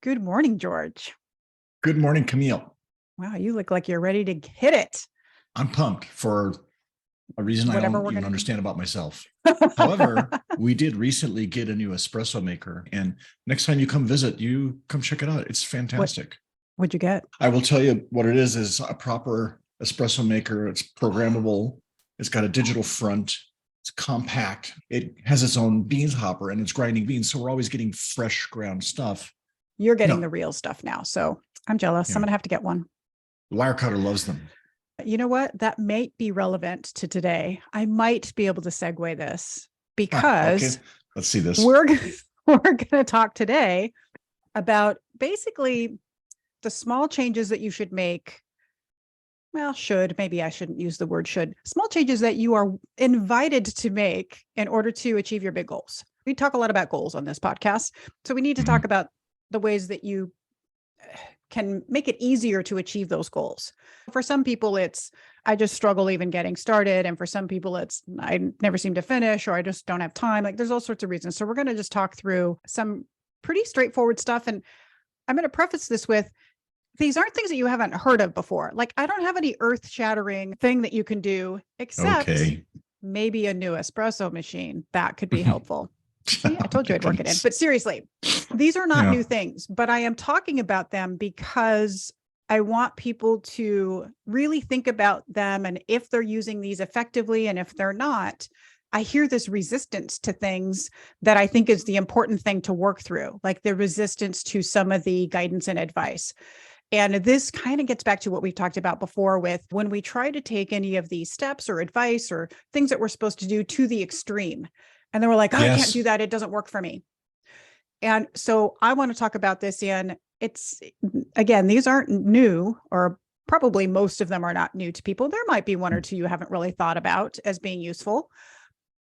Good morning, George. Good morning, Camille. Wow, you look like you're ready to hit it. I'm pumped for a reason I Whatever don't we're even going understand about myself. to However, do. we did recently get a new espresso maker, and next time you come visit, you come check it out. It's What fantastic. would you get? I will tell you what it is a proper espresso maker. It's programmable. It's got a digital front. It's compact. It has its own beans hopper and it's grinding beans. So we're always getting fresh ground stuff. You're You getting know, the real stuff now. So I'm jealous. I'm yeah, going to have to get one. the wire cutter loves them. You know what? That might be relevant to today. I might be able to segue this Okay, because let's see this. we're we're going to talk today about basically the small changes that you should make. Well, maybe I shouldn't use the word should. Small changes that you are invited to make in order to achieve your big goals. We talk a lot about goals on this podcast. So we need to talk about the ways that you can make it easier to achieve those goals. For some people, it's, I just struggle even getting started. And for some people, it's, I never seem to finish, or I just don't have time. Like there's all sorts of reasons. So we're going to just talk through some pretty straightforward stuff. And I'm going to preface this with, these aren't things that you haven't heard of before. Like I don't have any earth-shattering thing that you can do, except maybe a new espresso machine. That could be helpful. See, I told you I'd work it in. But seriously, these are not new things, but I am talking about them because I want people to really think about them. And if they're using these effectively, and if they're not, I hear this resistance to things that I think is the important thing to work through, like the resistance to some of the guidance and advice. And this kind of gets back to what we've talked about before with when we try to take any of these steps or advice or things that we're supposed to do to the extreme. And then we're like, oh, I can't do that. It doesn't work for me. And so I want to talk about this it's, again, these aren't new, or probably most of them are not new to people. There might be one or two you haven't really thought about as being useful,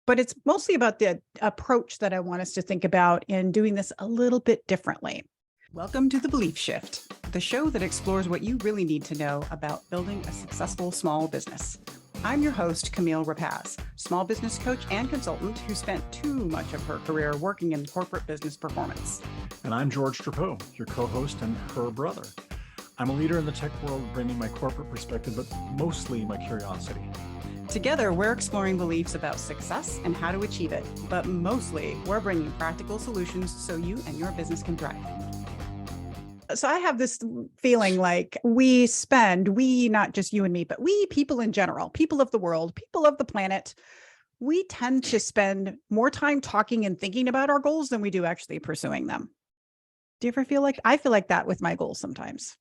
but it's mostly about the approach that I want us to think about in doing this a little bit differently. Welcome to The Belief Shift, the show that explores what you really need to know about building a successful small business. I'm your host, Camille Rapaz, small business coach and consultant who spent too much of her career working in corporate business performance. And I'm George Trapeau, your co-host and her brother. I'm a leader in the tech world, bringing my corporate perspective, but mostly my curiosity. Together, we're exploring beliefs about success and how to achieve it, but mostly we're bringing practical solutions so you and your business can thrive. So I have this feeling like we, not just you and me, but we people in general, people of the world, people of the planet, we tend to spend more time talking and thinking about our goals than we do actually pursuing them. Do you ever feel like, I feel like that with my goals sometimes?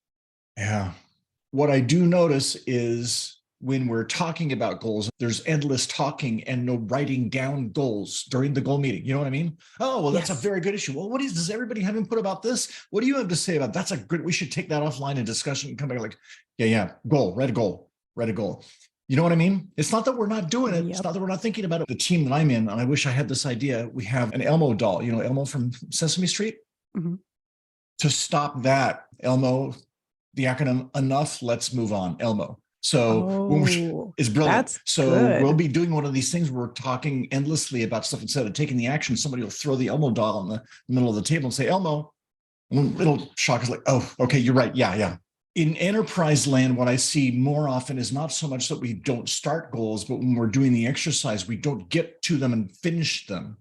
Yeah. What I do notice is when we're talking about goals, there's endless talking and no writing down goals during the goal meeting. You know what I mean? Oh, well, that's a very good issue. Well, does everybody have input about this? What do you have to say about that? That's a good, we should take that offline in discussion and come back like, goal, write a goal. You know what I mean? It's not that we're not doing it. It's not that we're not thinking about it. The team that I'm in, and I wish I had this idea, we have an Elmo doll, you know, Elmo from Sesame Street. To stop that, Elmo, the acronym enough, let's move on, Elmo. So it's brilliant. We'll be doing one of these things where we're talking endlessly about stuff. Instead of taking the action, somebody will throw the Elmo doll in the middle of the table and say, Elmo. And it'll shock us like, oh, okay, you're right. Yeah. In enterprise land, what I see more often is not so much that we don't start goals, but when we're doing the exercise, we don't get to them and finish them.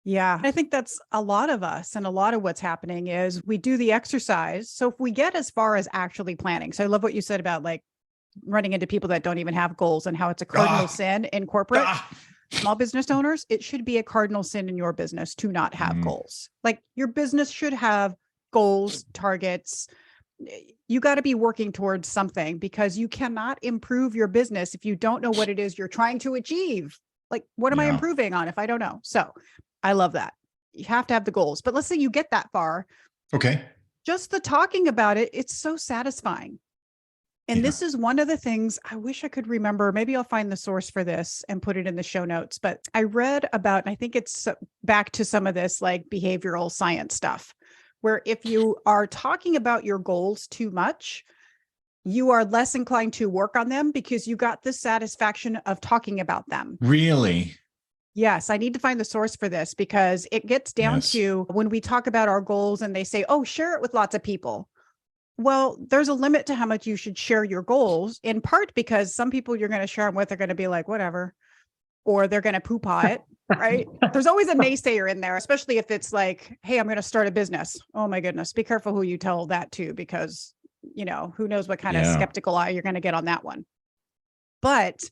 Yeah, I think that's a lot of us, and a lot of what's happening is we do the exercise. So if we get as far as actually planning, so I love what you said about like running into people that don't even have goals and how it's a cardinal sin in corporate small business owners. It should be a cardinal sin in your business to not have goals. Like your business should have goals, targets. You got to be working towards something, because you cannot improve your business if you don't know what it is you're trying to achieve. Like, what am I improving on if I don't know? So I love that. You have to have the goals, but let's say you get that far. Okay. Just the talking about it, it's so satisfying. And this is one of the things I wish I could remember. Maybe I'll find the source for this and put it in the show notes. But I read about, and I think it's back to some of this like behavioral science stuff, where if you are talking about your goals too much, you are less inclined to work on them because you got the satisfaction of talking about them. Really? Yes, I need to find the source for this because it gets down Yes. to when we talk about our goals and they say, oh, share it with lots of people. Well, there's a limit to how much you should share your goals, in part because some people you're going to share them with are going to be like, whatever, or they're going to poo-pah it, right? There's always a naysayer in there, especially if it's like, hey, I'm going to start a business. Oh my goodness. Be careful who you tell that to, because, who knows what kind of Yeah. skeptical eye you're going to get on that one. But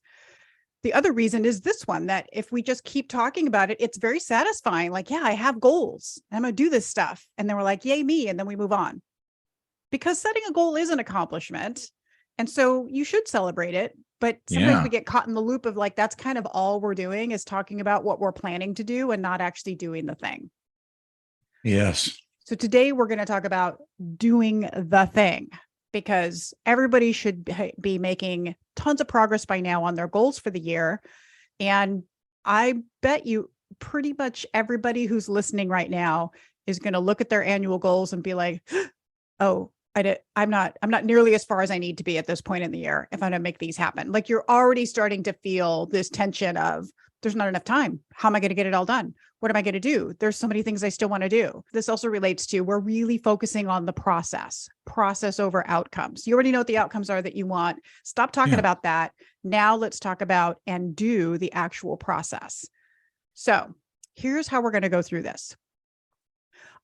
the other reason is this one, that if we just keep talking about it, it's very satisfying. Like, yeah, I have goals. I'm going to do this stuff. And then we're like, yay, me. And then we move on. Because setting a goal is an accomplishment. And so you should celebrate it. But sometimes Yeah. we get caught in the loop of like, that's kind of all we're doing is talking about what we're planning to do and not actually doing the thing. Yes. So today we're going to talk about doing the thing, because everybody should be making tons of progress by now on their goals for the year. And I bet you pretty much everybody who's listening right now is going to look at their annual goals and be like, oh, I'm not nearly as far as I need to be at this point in the year if I'm going to make these happen. Like, you're already starting to feel this tension of there's not enough time. How am I going to get it all done? What am I going to do? There's so many things I still want to do. This also relates to, we're really focusing on the process over outcomes. You already know what the outcomes are that you want. Stop talking about that. Now let's talk about and do the actual process. So here's how we're going to go through this.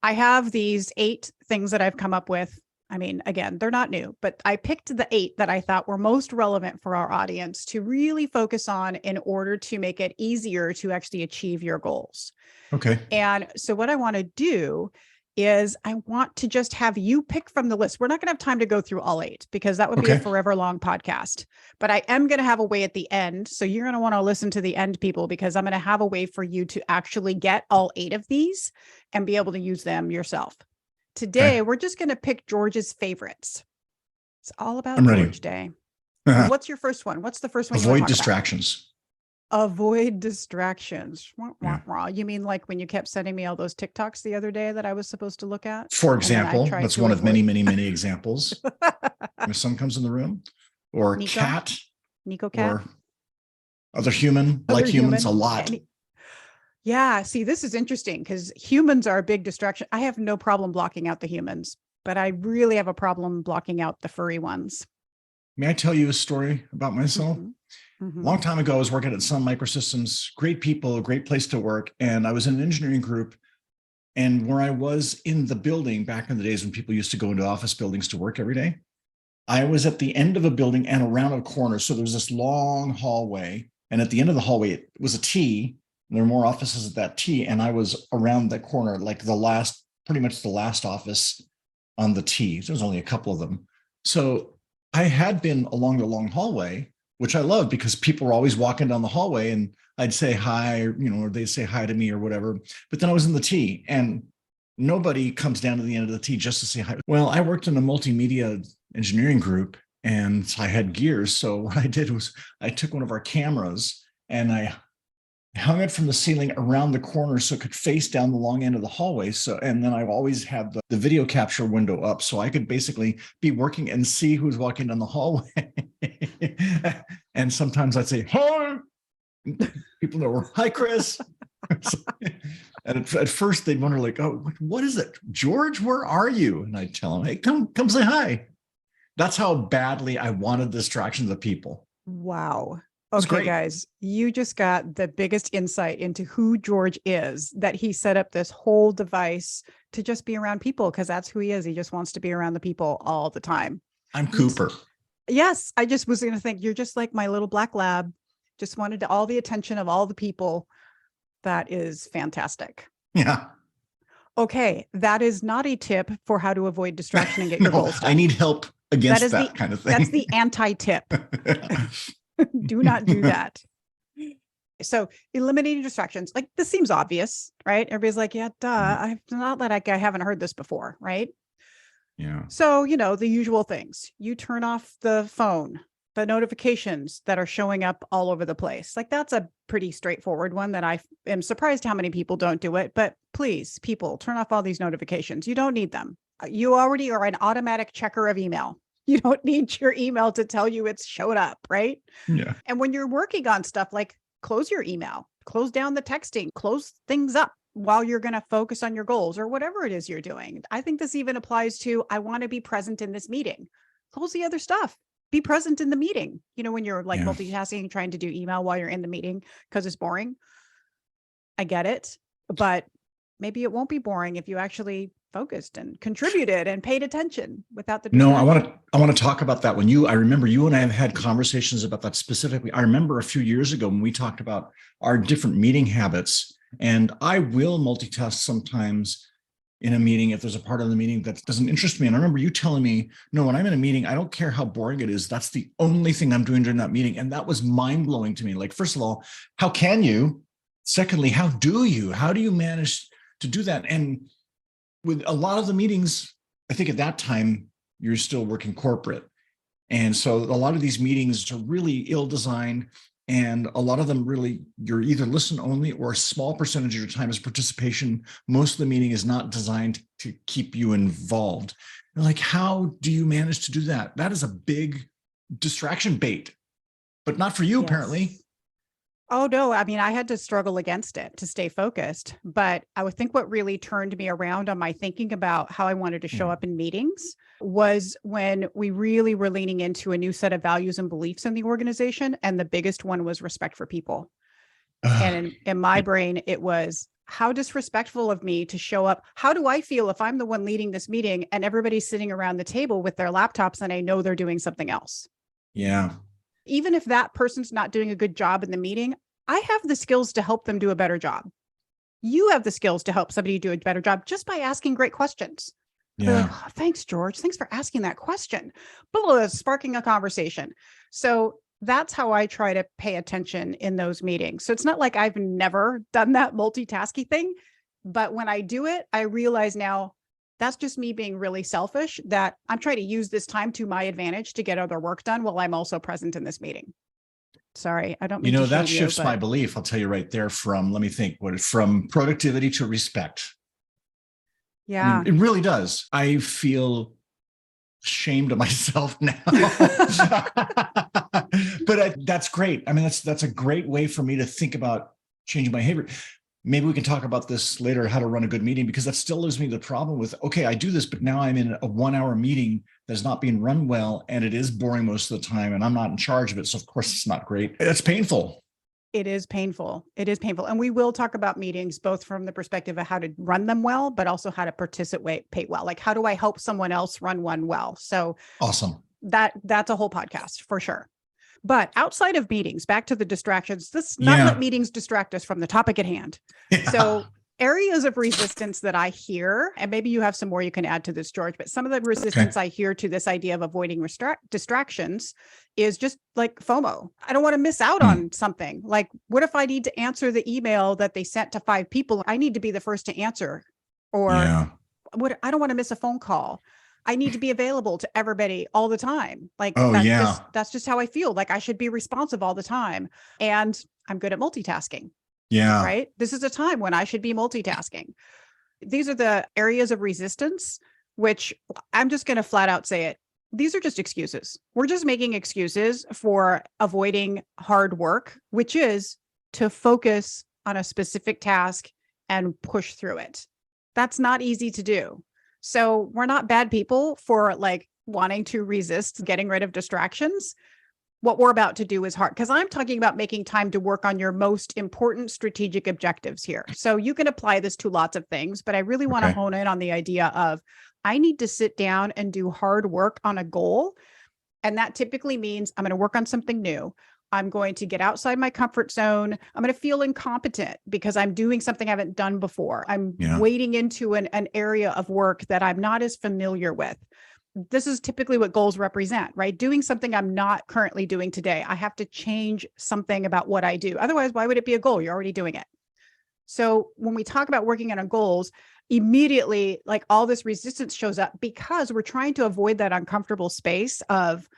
I have these 8 things that I've come up with. I mean, again, they're not new, but I picked the 8 that I thought were most relevant for our audience to really focus on in order to make it easier to actually achieve your goals. Okay. And so what I want to do is I want to just have you pick from the list. We're not going to have time to go through all 8 because that would be a forever long podcast, but I am going to have a way at the end. So you're going to want to listen to the end, people, because I'm going to have a way for you to actually get all 8 of these and be able to use them yourself. Today, we're just going to pick George's favorites. It's all about George Day. So what's your first one? What's the first one? Avoid distractions. Avoid distractions. You mean like when you kept sending me all those TikToks the other day that I was supposed to look at? For example, that's one of many, many, many examples. My son comes in the room, or Nico? cat, Nico cat, or other human, like humans a lot. Yeah. See, this is interesting because humans are a big distraction. I have no problem blocking out the humans, but I really have a problem blocking out the furry ones. May I tell you a story about myself? A long time ago, I was working at Sun Microsystems, great people, a great place to work. And I was in an engineering group. And where I was in the building back in the days when people used to go into office buildings to work every day, I was at the end of a building and around a corner. So there was this long hallway. And at the end of the hallway, it was a T. There were more offices at that T, and I was around that corner, like pretty much the last office on the T. There was only a couple of them. So I had been along the long hallway, which I loved because people were always walking down the hallway and I'd say hi, or they'd say hi to me or whatever. But then I was in the T and nobody comes down to the end of the T just to say hi. Well, I worked in a multimedia engineering group and I had gears. So what I did was I took one of our cameras and I hung it from the ceiling around the corner so it could face down the long end of the hallway. And then I've always had the video capture window up so I could basically be working and see who's walking down the hallway. And sometimes I'd say, hi. People know, hi, Chris. And at first they'd wonder like, oh, what is it? George, where are you? And I'd tell them, hey, come say hi. That's how badly I wanted distractions of people. Wow. Okay, guys, you just got the biggest insight into who George is, that he set up this whole device to just be around people because that's who he is. He just wants to be around the people all the time. I'm Cooper. Yes, I just was going to think you're just like my little black lab. Just wanted all the attention of all the people. That is fantastic. Yeah. Okay, that is not a tip for how to avoid distraction and get your goals done. I need help against that kind of thing. That's the anti-tip. Do not do that. So eliminating distractions, like this seems obvious, right? Everybody's like, yeah, duh. I'm not like I haven't heard this before, right? Yeah. So, the usual things. You turn off the phone, the notifications that are showing up all over the place. Like that's a pretty straightforward one that I am surprised how many people don't do it. But please, people, turn off all these notifications. You don't need them. You already are an automatic checker of email. You don't need your email to tell you it's showed up, right? Yeah. And when you're working on stuff, like close your email, close down the texting, close things up while you're going to focus on your goals or whatever it is you're doing. I think this even applies to, I want to be present in this meeting. Close the other stuff. Be present in the meeting. When you're like multitasking, trying to do email while you're in the meeting because it's boring. I get it, but maybe it won't be boring if you actually focused and contributed and paid attention without the No, distraction. I want to talk about that. I remember you and I have had conversations about that specifically. I remember a few years ago when we talked about our different meeting habits, and I will multitask sometimes in a meeting if there's a part of the meeting that doesn't interest me. And I remember you telling me, no, when I'm in a meeting, I don't care how boring it is. That's the only thing I'm doing during that meeting. And that was mind blowing to me. Like, first of all, how can you? Secondly, how do you manage to do that? And with a lot of the meetings, I think at that time, you're still working corporate. And so a lot of these meetings are really ill-designed. And a lot of them really, you're either listen only or a small percentage of your time is participation. Most of the meeting is not designed to keep you involved. And like, how do you manage to do that? That is a big distraction bait, but not for you, apparently. Oh, no. I mean, I had to struggle against it to stay focused, but I would think what really turned me around on my thinking about how I wanted to show up in meetings was when we really were leaning into a new set of values and beliefs in the organization. And the biggest one was respect for people. And in my brain, it was, how disrespectful of me to show up. How do I feel if I'm the one leading this meeting and everybody's sitting around the table with their laptops and I know they're doing something else? Yeah. Even if that person's not doing a good job in the meeting, I have the skills to help them do a better job. You have the skills to help somebody do a better job just by asking great questions. They're like, oh, thanks, George. Thanks for asking that question. Sparking a conversation. So that's how I try to pay attention in those meetings. So it's not like I've never done that multitasking thing, but when I do it, I realize now that's just me being really selfish, that I'm trying to use this time to my advantage to get other work done while I'm also present in this meeting. Sorry, I don't mean to that shame shifts you, my belief. I'll tell you right there from, let me think, from productivity to respect. Yeah. I mean, it really does. I feel ashamed of myself now. But that's great. I mean, that's a great way for me to think about changing my behavior. Maybe we can talk about this later, how to run a good meeting, because that still leaves me the problem with, okay, I do this, but now I'm in a 1 hour meeting that's not being run well, and it is boring most of the time, and I'm not in charge of it. So of course it's not great. That's painful. It is painful. It is painful. And we will talk about meetings, both from the perspective of how to run them well, but also how to participate well. Like, how do I help someone else run one well? So awesome. That's a whole podcast for sure. But outside of meetings, back to the distractions, let's not let meetings distract us from the topic at hand. Yeah. So areas of resistance that I hear, and maybe you have some more you can add to this, George, but some of the resistance I hear to this idea of avoiding distractions is just like FOMO. I don't want to miss out on something. Like, what if I need to answer the email that they sent to 5 people? I need to be the first to answer. Or I don't want to miss a phone call. I need to be available to everybody all the time. Like, that's just how I feel. Like, I should be responsive all the time. And I'm good at multitasking. Yeah. Right. This is a time when I should be multitasking. These are the areas of resistance, which I'm just going to flat out say it. These are just excuses. We're just making excuses for avoiding hard work, which is to focus on a specific task and push through it. That's not easy to do. So we're not bad people for like wanting to resist getting rid of distractions. What we're about to do is hard, because I'm talking about making time to work on your most important strategic objectives here. So you can apply this to lots of things, but I really want to hone in on the idea of, I need to sit down and do hard work on a goal. And that typically means I'm going to work on something new. I'm going to get outside my comfort zone. I'm going to feel incompetent because I'm doing something I haven't done before. I'm wading into an area of work that I'm not as familiar with. This is typically what goals represent, right? Doing something I'm not currently doing today. I have to change something about what I do. Otherwise, why would it be a goal? You're already doing it. So when we talk about working on our goals, immediately, like, all this resistance shows up because we're trying to avoid that uncomfortable space of,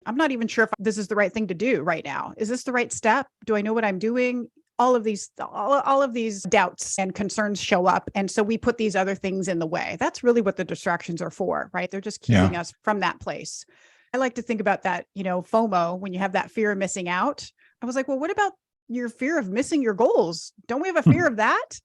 I'm not even sure if this is the right thing to do right now. Is this the right step? Do I know what I'm doing? All of these doubts and concerns show up. And so we put these other things in the way. That's really what the distractions are for, right? They're just keeping us from that place. I like to think about that, FOMO, when you have that fear of missing out. I was like, well, what about your fear of missing your goals. Don't we have a fear of that?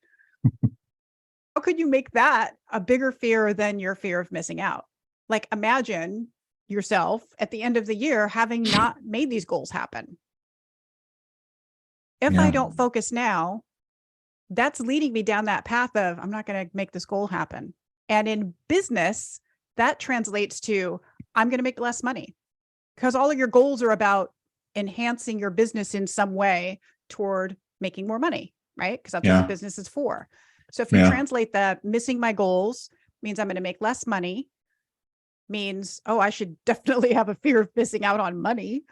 How could you make that a bigger fear than your fear of missing out? Like, imagine yourself at the end of the year having not made these goals happen. If I don't focus now, that's leading me down that path of I'm not going to make this goal happen. And in business, that translates to I'm going to make less money, because all of your goals are about enhancing your business in some way toward making more money, right? Because that's what business is for. So if you translate that, missing my goals means I'm going to make less money, means, oh, I should definitely have a fear of missing out on money.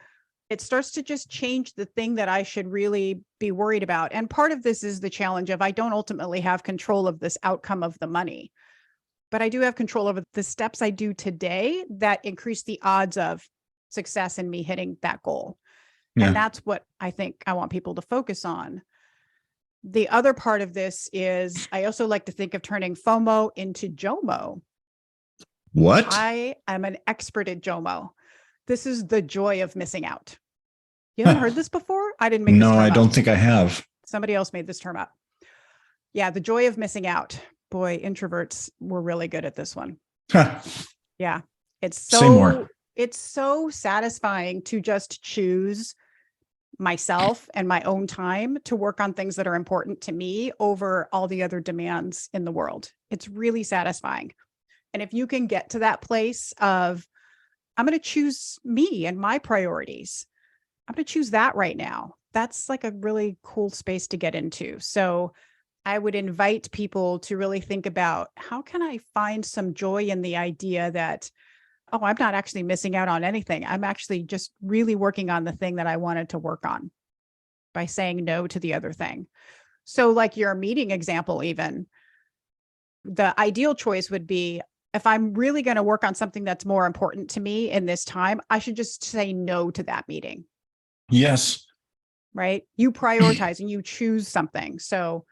It starts to just change the thing that I should really be worried about. And part of this is the challenge of I don't ultimately have control of this outcome of the money, but I do have control over the steps I do today that increase the odds of success in me hitting that goal. And that's what I think I want people to focus on. The other part of this is I also like to think of turning FOMO into JOMO. What? I am an expert at JOMO. This is the joy of missing out. You haven't heard this before? I didn't make this term No, I up. don't think I have. Somebody else made this term up. Yeah, the joy of missing out. Boy, introverts were really good at this one. Yeah. Say more. It's so satisfying to just choose myself and my own time to work on things that are important to me over all the other demands in the world. It's really satisfying. And if you can get to that place of, I'm going to choose me and my priorities, I'm going to choose that right now. That's like a really cool space to get into. So I would invite people to really think about, how can I find some joy in the idea that, oh, I'm not actually missing out on anything. I'm actually just really working on the thing that I wanted to work on by saying no to the other thing. So like your meeting example, even the ideal choice would be, if I'm really going to work on something that's more important to me in this time, I should just say no to that meeting. Yes. Right? You prioritize and you choose something. So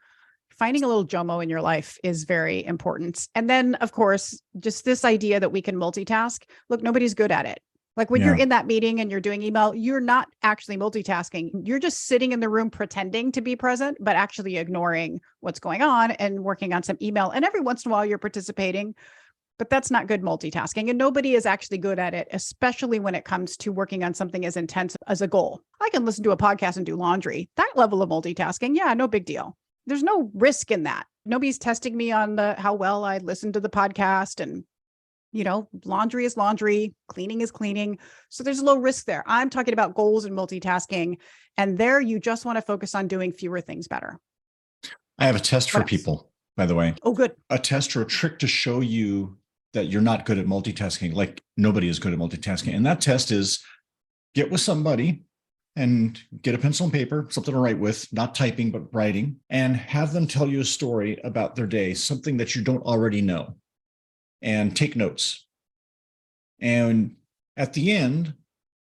finding a little JOMO in your life is very important. And then, of course, just this idea that we can multitask. Look, nobody's good at it. Like when you're in that meeting and you're doing email, you're not actually multitasking. You're just sitting in the room pretending to be present, but actually ignoring what's going on and working on some email. And every once in a while you're participating, but that's not good multitasking. And nobody is actually good at it, especially when it comes to working on something as intense as a goal. I can listen to a podcast and do laundry. That level of multitasking, yeah, no big deal. There's no risk in that. Nobody's testing me on how well I listen to the podcast, and, laundry is laundry, cleaning is cleaning. So there's low risk there. I'm talking about goals and multitasking. And there you just want to focus on doing fewer things better. I have a test for people, by the way. Oh, good. A test or a trick to show you that you're not good at multitasking. Like nobody is good at multitasking. And that test is get with somebody and get a pencil and paper, something to write with, not typing, but writing, and have them tell you a story about their day, something that you don't already know, and take notes. And at the end,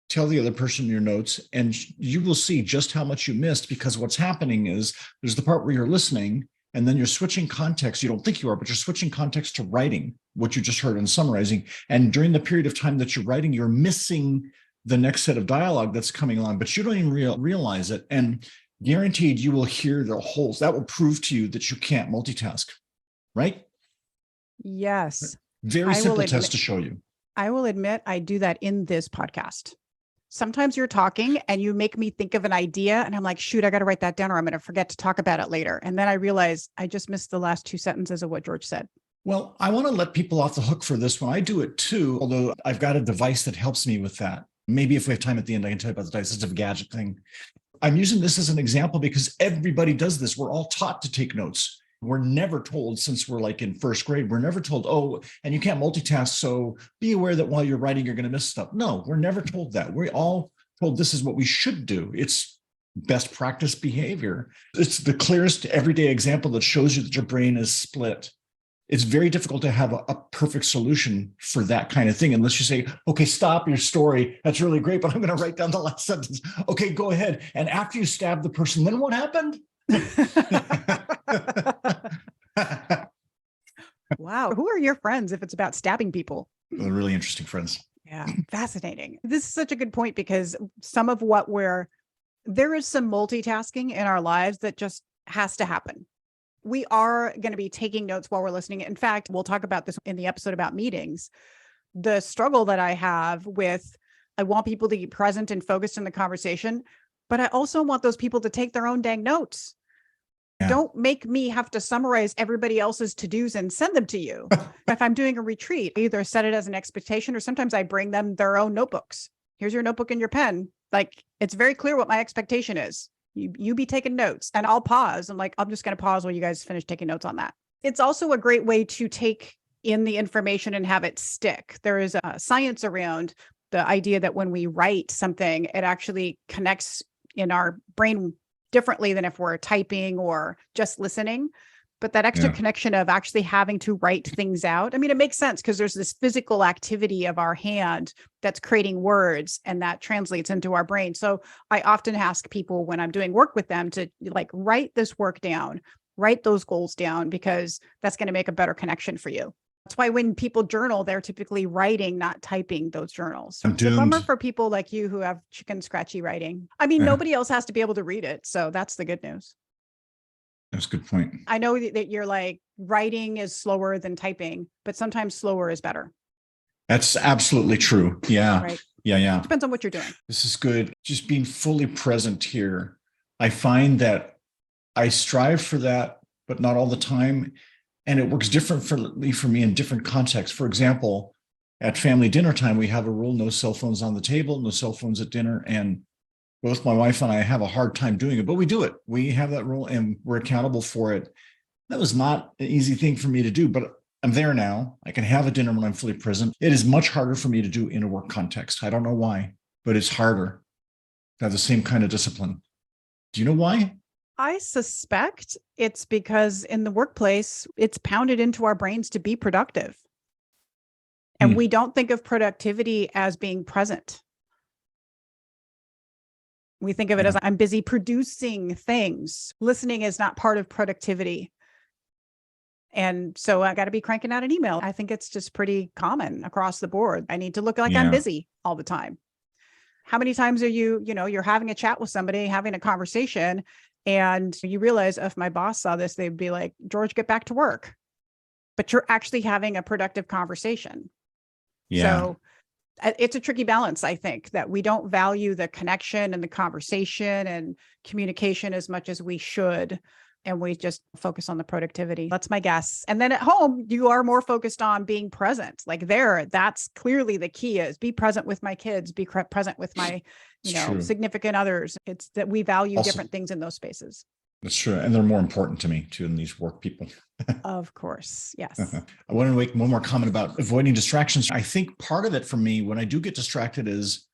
tell the other person your notes, and you will see just how much you missed, because what's happening is there's the part where you're listening, and then you're switching context. You don't think you are, but you're switching context to writing what you just heard and summarizing. And during the period of time that you're writing, you're missing the next set of dialogue that's coming along, but you don't even realize it. And guaranteed you will hear the holes. That will prove to you that you can't multitask, right? Yes. Very simple test to show you. I will admit I do that in this podcast. Sometimes you're talking and you make me think of an idea and I'm like, shoot, I got to write that down or I'm going to forget to talk about it later. And then I realize I just missed the last 2 sentences of what George said. Well, I want to let people off the hook for this one. I do it too, although I've got a device that helps me with that. Maybe if we have time at the end, I can tell you about the device. It's a gadget thing. I'm using this as an example because everybody does this. We're all taught to take notes. We're never told, since we're like in first grade, we're never told, oh, and you can't multitask, so be aware that while you're writing, you're going to miss stuff. No, we're never told that. We're all told this is what we should do. It's best practice behavior. It's the clearest everyday example that shows you that your brain is split. It's very difficult to have a perfect solution for that kind of thing, unless you say, okay, stop your story. That's really great, but I'm going to write down the last sentence. Okay, go ahead. And after you stab the person, then what happened? Wow. Who are your friends if it's about stabbing people? They're really interesting friends. Yeah. Fascinating. This is such a good point because some of what we're there is some multitasking in our lives that just has to happen. We are going to be taking notes while we're listening. In fact, we'll talk about this in the episode about meetings. The struggle that I have with, I want people to be present and focused in the conversation, but I also want those people to take their own dang notes. Yeah. Don't make me have to summarize everybody else's to-dos and send them to you. If I'm doing a retreat, I either set it as an expectation or sometimes I bring them their own notebooks. Here's your notebook and your pen. Like, it's very clear what my expectation is. You be taking notes, and I'll pause. I'm like, I'm just going to pause while you guys finish taking notes on that. It's also a great way to take in the information and have it stick. There is a science around the idea that when we write something, it actually connects in our brain differently than if we're typing or just listening. But that extra connection of actually having to write things out, I mean, it makes sense because there's this physical activity of our hand that's creating words, and that translates into our brain. So I often ask people when I'm doing work with them to like write this work down, write those goals down, because that's going to make a better connection for you. That's why when people journal, they're typically writing, not typing those journals. I'm It's a bummer doomed. for people like you who have chicken scratchy writing. I mean, nobody else has to be able to read it. So that's the good news. That's a good point. I know that you're like, writing is slower than typing, but sometimes slower is better. That's absolutely true. Yeah. Right. Yeah. Depends on what you're doing. This is good. Just being fully present here. I find that I strive for that, but not all the time. And it works differently for me in different contexts. For example, at family dinner time, we have a rule: no cell phones on the table, no cell phones at dinner. And both my wife and I have a hard time doing it, but we do it. We have that rule and we're accountable for it. That was not an easy thing for me to do, but I'm there now. I can have a dinner when I'm fully present. It is much harder for me to do in a work context. I don't know why, but it's harder to have the same kind of discipline. Do you know why? I suspect it's because in the workplace, it's pounded into our brains to be productive. And we don't think of productivity as being present. We think of it as, I'm busy producing things. Listening is not part of productivity. And so I got to be cranking out an email. I think it's just pretty common across the board. I need to look like I'm busy all the time. How many times are you're having a chat with somebody, having a conversation, and you realize if my boss saw this, they'd be like, George, get back to work. But you're actually having a productive conversation. Yeah. So it's a tricky balance, I think, that we don't value the connection and the conversation and communication as much as we should. And we just focus on the productivity. That's my guess. And then at home, you are more focused on being present. Like that's clearly the key, is be present with my kids, be present with my, significant others. It's that we value different things in those spaces. That's true. And they're more important to me too, than these work people. Of course. Yes. I want to make one more comment about avoiding distractions. I think part of it for me, when I do get distracted, is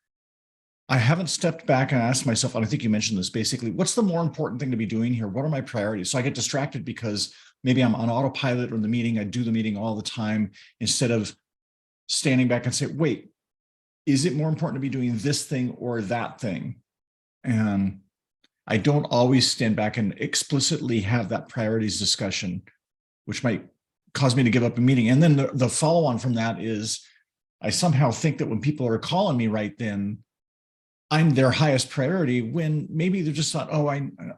I haven't stepped back and asked myself, and I think you mentioned this, basically, what's the more important thing to be doing here? What are my priorities? So I get distracted because maybe I'm on autopilot or in the meeting. I do the meeting all the time instead of standing back and say, wait, is it more important to be doing this thing or that thing? And I don't always stand back and explicitly have that priorities discussion, which might cause me to give up a meeting. And then the follow on from that is I somehow think that when people are calling me right then, I'm their highest priority, when maybe they're just thought, I'll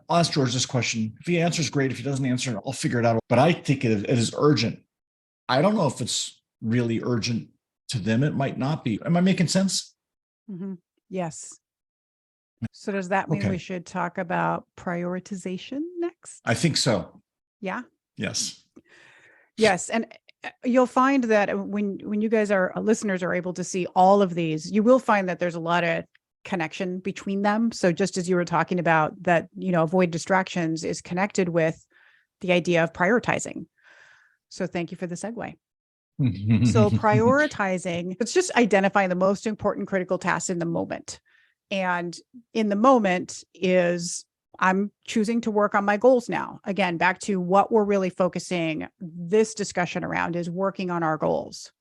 ask George this question. If he answers, great. If he doesn't answer, I'll figure it out. But I think it is urgent. I don't know if it's really urgent to them. It might not be. Am I making sense? Mm-hmm. Yes. So does that mean we should talk about prioritization next? I think so. Yeah. Yes. Yes. And you'll find that when you guys are listeners are able to see all of these, you will find that there's a lot of connection between them. So just as you were talking about that, avoid distractions is connected with the idea of prioritizing. So thank you for the segue. So prioritizing, it's just identifying the most important critical tasks in the moment. And in the moment is I'm choosing to work on my goals now. Again, back to what we're really focusing this discussion around is working on our goals.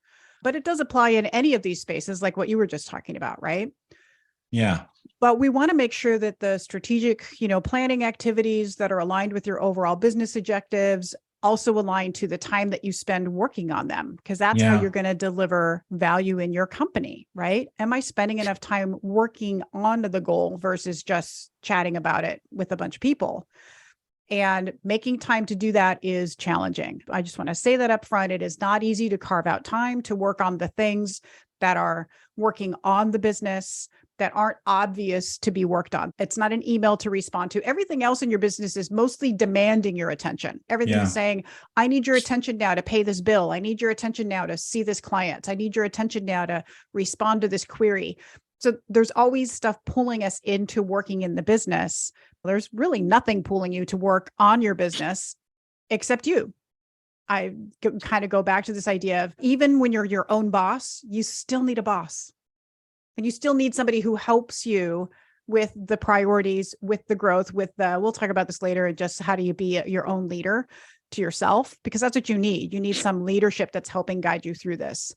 But it does apply in any of these spaces, like what you were just talking about, right? Yeah. But we want to make sure that the strategic, planning activities that are aligned with your overall business objectives also aligned to the time that you spend working on them, because that's how Yeah. you're going to deliver value in your company, right? Am I spending enough time working on the goal versus just chatting about it with a bunch of people? And making time to do that is challenging. I just want to say that up front. It is not easy to carve out time to work on the things that are working on the business that aren't obvious to be worked on. It's not an email to respond to. Everything else in your business is mostly demanding your attention. Everything Yeah. is saying, I need your attention now to pay this bill. I need your attention now to see this client. I need your attention now to respond to this query. So there's always stuff pulling us into working in the business. There's really nothing pulling you to work on your business except you. I kind of go back to this idea of even when you're your own boss, you still need a boss. And you still need somebody who helps you with the priorities, with the growth, with the, we'll talk about this later, just how do you be your own leader to yourself? Because that's what you need. You need some leadership that's helping guide you through this.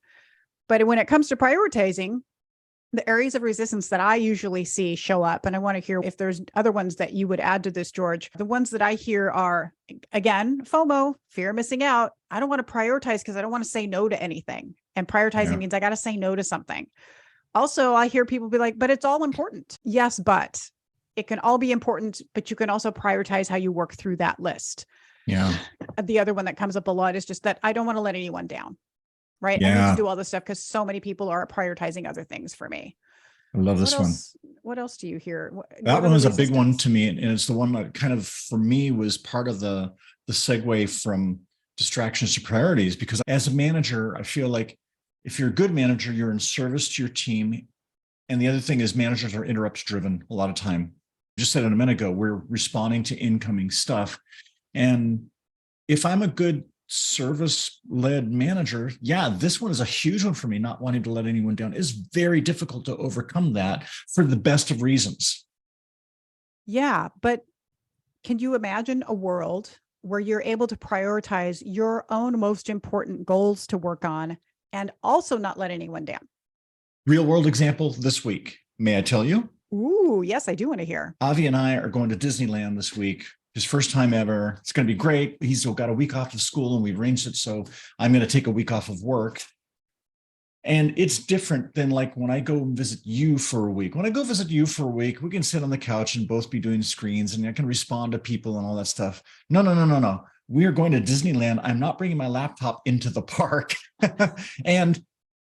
But when it comes to prioritizing, the areas of resistance that I usually see show up, and I want to hear if there's other ones that you would add to this, George. The ones that I hear are, again, FOMO, fear of missing out. I don't want to prioritize because I don't want to say no to anything. And prioritizing means I got to say no to something. Also, I hear people be like, but it's all important. Yes, but it can all be important, but you can also prioritize how you work through that list. Yeah. The other one that comes up a lot is just that I don't want to let anyone down. Right. I need Yeah. to do all this stuff because so many people are prioritizing other things for me. I love this one. What else do you hear? That one was a big one to me. And it's the one that kind of, for me, was part of the segue from distractions to priorities. Because as a manager, I feel like if you're a good manager, you're in service to your team. And the other thing is managers are interrupt driven a lot of time. Just said it a minute ago, we're responding to incoming stuff. And if I'm a good service-led manager, yeah, this one is a huge one for me, not wanting to let anyone down. It's very difficult to overcome that for the best of reasons. Yeah, but can you imagine a world where you're able to prioritize your own most important goals to work on and also not let anyone down? Real world example this week. May I tell you? Ooh, yes, I do want to hear. Avi and I are going to Disneyland this week. His first time ever. It's going to be great. He's got a week off of school and we arranged it. So I'm going to take a week off of work. And it's different than like when I go and visit you for a week. When I go visit you for a week, we can sit on the couch and both be doing screens and I can respond to people and all that stuff. No. We are going to Disneyland. I'm not bringing my laptop into the park. And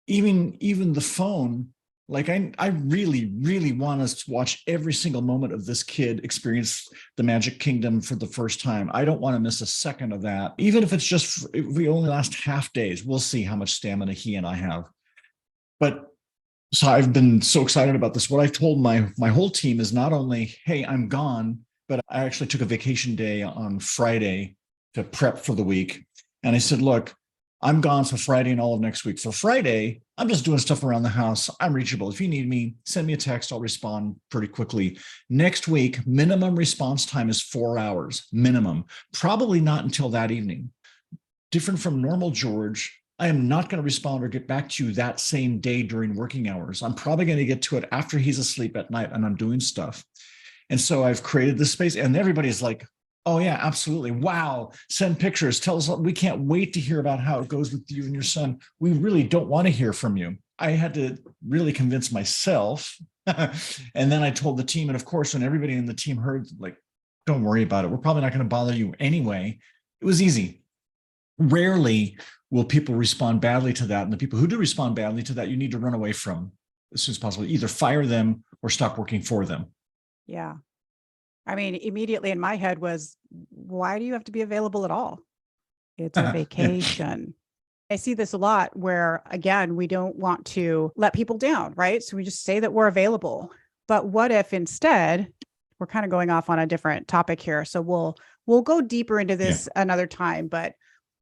even the phone, like I really, really want us to watch every single moment of this kid experience the Magic Kingdom for the first time. I don't want to miss a second of that. Even if it's just, if we only last half days, we'll see how much stamina he and I have. But so I've been so excited about this. What I've told my whole team is not only, hey, I'm gone, but I actually took a vacation day on Friday to prep for the week. And I said, look, I'm gone for Friday and all of next week. For Friday, I'm just doing stuff around the house. I'm reachable. If you need me, send me a text. I'll respond pretty quickly. Next week, minimum response time is 4 hours, minimum. Probably not until that evening. Different from normal George, I am not going to respond or get back to you that same day during working hours. I'm probably going to get to it after he's asleep at night and I'm doing stuff. And so I've created this space and everybody's like, oh yeah, absolutely. Wow. Send pictures. Tell us. We can't wait to hear about how it goes with you and your son. We really don't want to hear from you. I had to really convince myself. And then I told the team. And of course, when everybody in the team heard, like, don't worry about it. We're probably not going to bother you anyway. It was easy. Rarely will people respond badly to that. And the people who do respond badly to that, you need to run away from as soon as possible. Either fire them or stop working for them. Yeah. I mean, immediately in my head was, why do you have to be available at all? It's a vacation. I see this a lot where, again, we don't want to let people down, right? So we just say that we're available. But what if instead, we're kind of going off on a different topic here. So we'll go deeper into this another time. But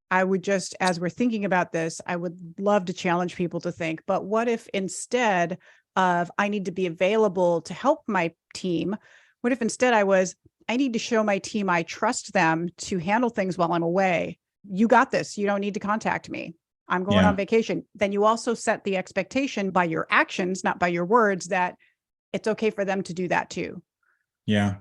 I would just, as we're thinking about this, I would love to challenge people to think, but what if instead of I need to be available to help my team, what if instead I need to show my team I trust them to handle things while I'm away. You got this. You don't need to contact me. I'm going on vacation. Then you also set the expectation by your actions, not by your words, that it's okay for them to do that too. Yeah.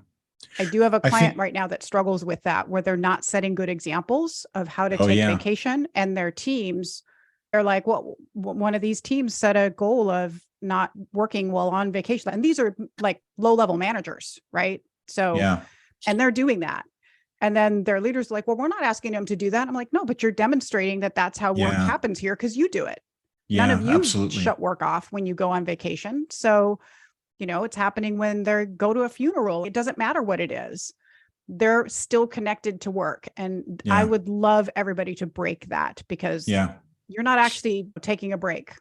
I do have a I client think, right now that struggles with that, where they're not setting good examples of how to oh take yeah, vacation, and their teams are like, well, one of these teams set a goal of not working while on vacation. And these are like low-level managers, right? So, yeah, and they're doing that. And then their leaders are like, well, we're not asking them to do that. I'm like, no, but you're demonstrating that that's how work yeah, happens here because you do it. None of yeah, you absolutely. shut work off when you go on vacation. So, it's happening when they go to a funeral. It doesn't matter what it is. They're still connected to work. And I Yeah, would love everybody to break that, because yeah. you're not actually taking a break,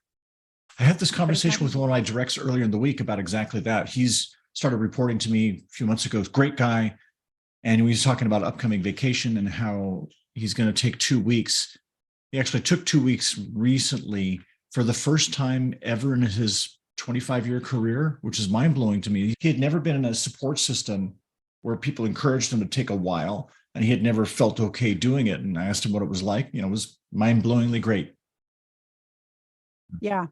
I had this but it's conversation not. with one of my directs earlier in the week about exactly that. He's started reporting to me a few months ago. Great guy. And he was talking about upcoming vacation and how he's going to take 2 weeks. He actually took 2 weeks recently for the first time ever in his 25-year career, which is mind blowing to me. He had never been in a support system where people encouraged him to take a while, and he had never felt okay doing it. And I asked him what it was like. It was mind blowingly great. Yeah.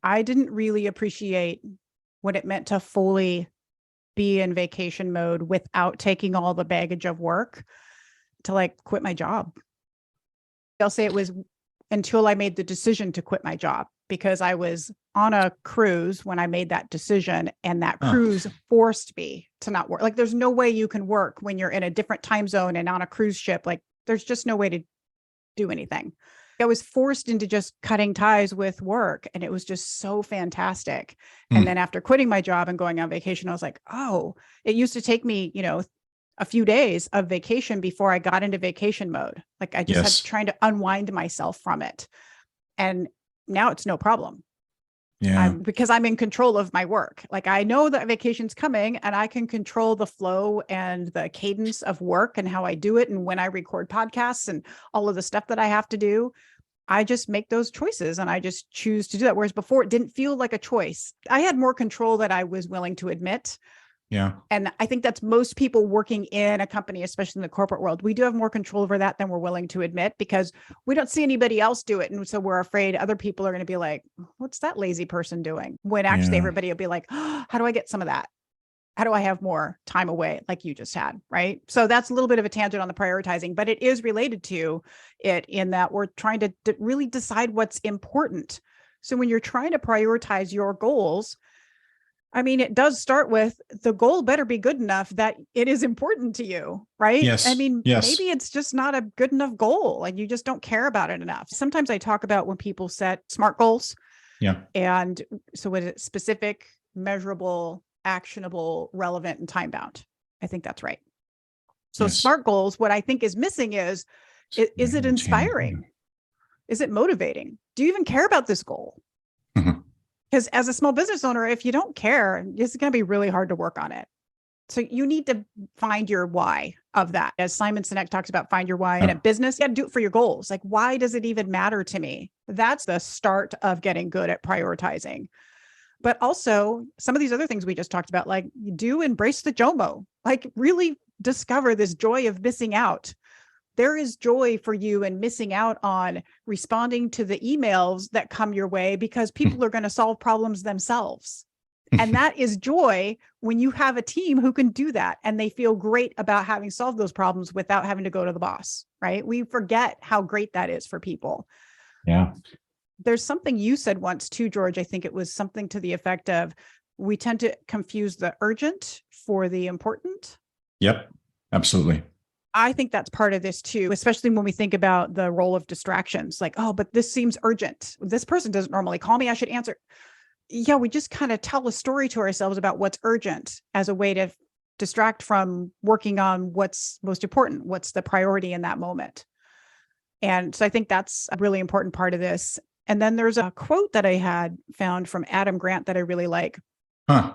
I didn't really appreciate what it meant to fully be in vacation mode without taking all the baggage of work, to like quit my job. I'll say it was until I made the decision to quit my job, because I was on a cruise when I made that decision, and that Huh. cruise forced me to not work. Like, there's no way you can work when you're in a different time zone and on a cruise ship. Like, there's just no way to do anything. I was forced into just cutting ties with work, and it was just so fantastic. And Hmm. then after quitting my job and going on vacation, I was like, oh, it used to take me, a few days of vacation before I got into vacation mode. Like, I just had Yes. trying to unwind myself from it. And now it's no problem. Yeah. Because I'm in control of my work. Like, I know that vacation's coming, and I can control the flow and the cadence of work and how I do it. And when I record podcasts and all of the stuff that I have to do, I just make those choices and I just choose to do that. Whereas before, it didn't feel like a choice. I had more control that I was willing to admit. Yeah. And I think that's most people working in a company, especially in the corporate world. We do have more control over that than we're willing to admit, because we don't see anybody else do it. And so we're afraid other people are going to be like, what's that lazy person doing? When actually Yeah. everybody will be like, oh, how do I get some of that? How do I have more time away like you just had? Right. So that's a little bit of a tangent on the prioritizing, but it is related to it, in that we're trying to really decide what's important. So when you're trying to prioritize your goals, I mean, it does start with the goal better be good enough that it is important to you, right? I Yes. mean, Yes. maybe it's just not a good enough goal and you just don't care about it enough. Sometimes I talk about when people set SMART goals. Yeah. And so what is it? Specific, measurable, actionable, relevant, and time bound. I think that's right. So Yes. SMART goals, what I think is missing is it inspiring? Is it motivating? Do you even care about this goal? Mhm. Because as a small business owner, if you don't care, it's going to be really hard to work on it. So you need to find your why of that. As Simon Sinek talks about, find your why. And Yeah. at business, you got to do it for your goals. Like, why does it even matter to me? That's the start of getting good at prioritizing. But also some of these other things we just talked about, like, you do embrace the JOMO, like really discover this joy of missing out. There is joy for you in missing out on responding to the emails that come your way, because people are going to solve problems themselves. And that is joy when you have a team who can do that and they feel great about having solved those problems without having to go to the boss, right? We forget how great that is for people. Yeah. There's something you said once too, George. I think it was something to the effect of, we tend to confuse the urgent for the important. Yep. Absolutely. I think that's part of this too, especially when we think about the role of distractions. Like, oh, but this seems urgent. This person doesn't normally call me. I should answer. Yeah, we just kind of tell a story to ourselves about what's urgent as a way to distract from working on what's most important, what's the priority in that moment. And so I think that's a really important part of this. And then there's a quote that I had found from Adam Grant that I really like. Huh.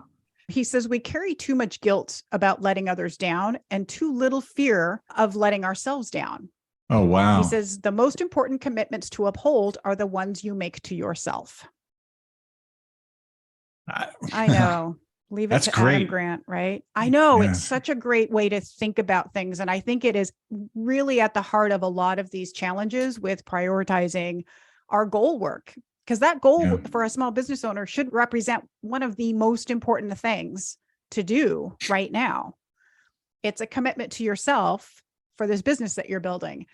He says, we carry too much guilt about letting others down and too little fear of letting ourselves down. Oh, wow. He says, the most important commitments to uphold are the ones you make to yourself. I know. Leave it That's to great. Adam Grant, right? I know. Yeah. It's such a great way to think about things. And I think it is really at the heart of a lot of these challenges with prioritizing our goal work. Because that goal Yeah. for a small business owner should represent one of the most important things to do right now. It's a commitment to yourself for this business that you're building.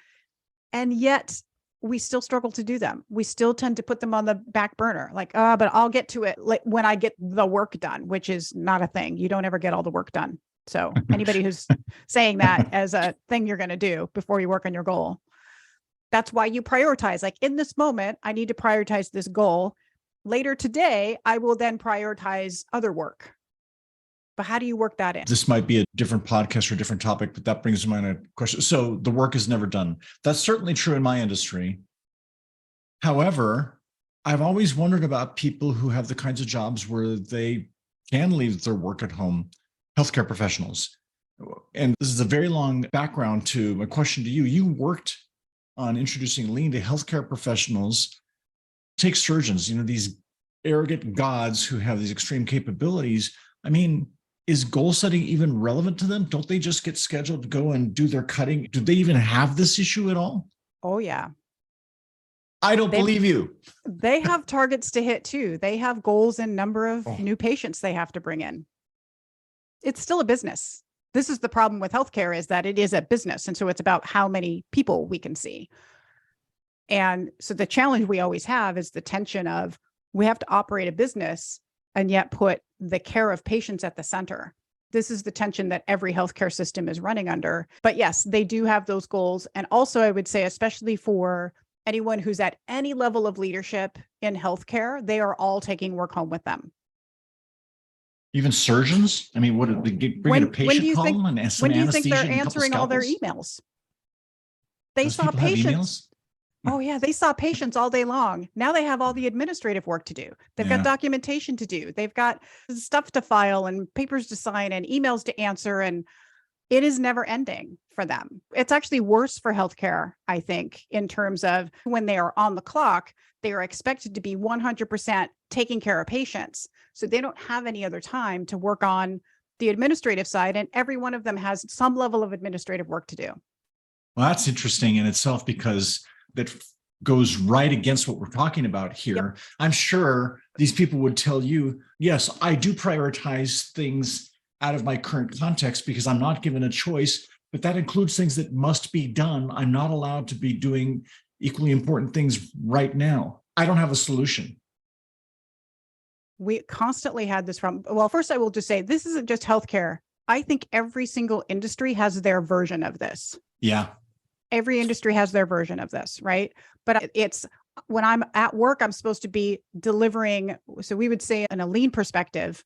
And yet we still struggle to do them. We still tend to put them on the back burner. Like, but I'll get to it like when I get the work done, which is not a thing. You don't ever get all the work done. So anybody who's saying that as a thing you're going to do before you work on your goal, that's why you prioritize. Like in this moment, I need to prioritize this goal. Later today, I will then prioritize other work. But how do you work that in? This might be a different podcast or a different topic, but that brings to mind a question. So the work is never done. That's certainly true in my industry. However, I've always wondered about people who have the kinds of jobs where they can leave their work at home, healthcare professionals. And this is a very long background to my question to you. You worked on introducing lean to healthcare professionals. Take surgeons, these arrogant gods who have these extreme capabilities. I mean, is goal setting even relevant to them? Don't they just get scheduled to go and do their cutting? Do they even have this issue at all? Oh, yeah. I don't believe you. They have targets to hit too. They have goals and number of new patients they have to bring in. It's still a business. This is the problem with healthcare, is that it is a business. And so it's about how many people we can see. And so the challenge we always have is the tension of we have to operate a business and yet put the care of patients at the center. This is the tension that every healthcare system is running under. But yes, they do have those goals. And also I would say, especially for anyone who's at any level of leadership in healthcare, they are all taking work home with them. Even surgeons? I mean, what did they bring in a patient home and some when do you think anesthesia they're and a couple answering all their scalpels? emails? They Those saw people have patients. emails? Oh yeah, they saw patients all day long. Now they have all the administrative work to do. They've got documentation to do. They've got stuff to file and papers to sign and emails to answer. And it is never ending for them. It's actually worse for healthcare, I think, in terms of when they are on the clock, they are expected to be 100% taking care of patients. So they don't have any other time to work on the administrative side. And every one of them has some level of administrative work to do. Well, that's interesting in itself, because that goes right against what we're talking about here. Yep. I'm sure these people would tell you, yes, I do prioritize things out of my current context because I'm not given a choice, but that includes things that must be done. I'm not allowed to be doing equally important things right now. I don't have a solution. We constantly had this problem. Well, first I will just say, this isn't just healthcare. I think every single industry has their version of this. Yeah. Every industry has their version of this, right? But it's when I'm at work, I'm supposed to be delivering. So we would say in a lean perspective,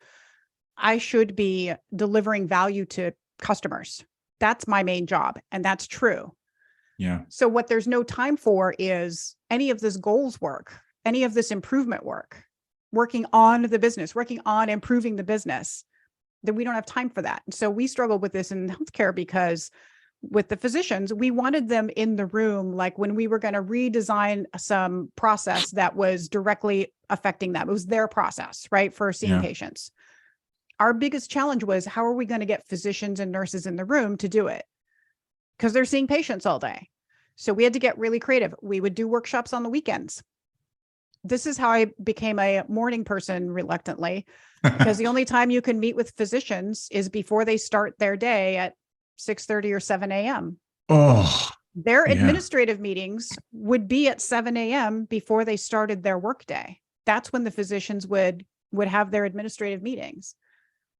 I should be delivering value to customers. That's my main job. And that's true. Yeah. So what there's no time for is any of this goals work, any of this improvement work, working on the business, working on improving the business, that we don't have time for that. And so we struggle with this in healthcare because with the physicians, we wanted them in the room, like when we were going to redesign some process that was directly affecting them. It was their process, right, for seeing patients. Our biggest challenge was, how are we going to get physicians and nurses in the room to do it? Because they're seeing patients all day. So we had to get really creative. We would do workshops on the weekends. This is how I became a morning person reluctantly, because the only time you can meet with physicians is before they start their day at 6:30 or 7 a.m. Oh, their administrative meetings would be at 7 a.m. before they started their workday. That's when the physicians would have their administrative meetings.